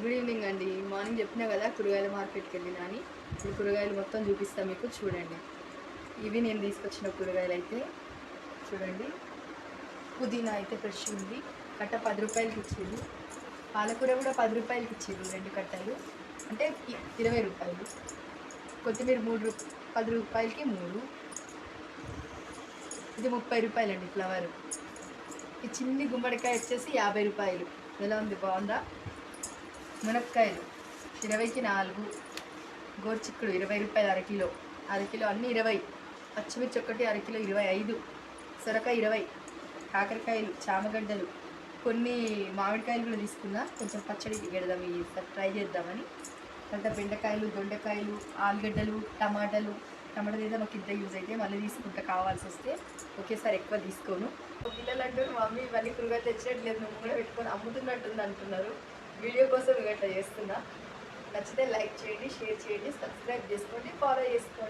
Good evening అండి. Morning చెప్పినా కదా కూరగాయల మార్కెట్కి వెళ్ళినా అని. ఇప్పుడు కూరగాయలు మొత్తం చూపిస్తాను మీకు, చూడండి. ఇవి నేను తీసుకొచ్చిన కూరగాయలు అయితే చూడండి. పుదీనా అయితే ఫ్రెష్ ఉంది, కట్ట 10 రూపాయలకి ఇచ్చిండు. పాలకూర కూడా 10 రూపాయలకి ఇచ్చిండు, 2 కట్టలు అంటే 20 రూపాయలు. కొత్తిమీర 10 రూపాయలకి 3. ఇది 30 రూపాయలండి ఫ్లవర్. ఈ చిన్ని గుమ్మడికాయ వచ్చేసి 50 రూపాయలు. ఎలా ఉంది, బాగుందా? మునక్కాయలు 20కి 4. గోరుచిక్కుడు 20 రూపాయలు అరకిలో. అరకిలో అన్నీ 20. పచ్చిమిర్చి ఒకటి అరకిలో 25. సొరకాయ 20. కాకరకాయలు, చామగడ్డలు, కొన్ని మామిడికాయలు కూడా తీసుకున్నా, కొంచెం పచ్చడి పెడదాం ఈసారి, ట్రై చేద్దామని. తర్వాత బెండకాయలు, దొండకాయలు, ఆలుగడ్డలు, టమాటాలు ఏదైనా ఒక ఇంత యూజ్ అయితే మళ్ళీ తీసుకుంటా కావాల్సి వస్తే, ఒకేసారి ఎక్కువ తీసుకోను. పిల్లలు అంటారు, మమ్మీ ఇవన్నీ కూరగాయలు తెచ్చినట్లేదు, నువ్వు కూడా పెట్టుకొని అమ్ముతున్నట్టుంది అంటున్నారు. వీడియో కోసం ఇట్లా చేస్తున్నా. నచ్చితే లైక్ చేయండి, షేర్ చేయండి, సబ్స్క్రైబ్ చేసుకోండి, ఫాలో చేసుకోండి.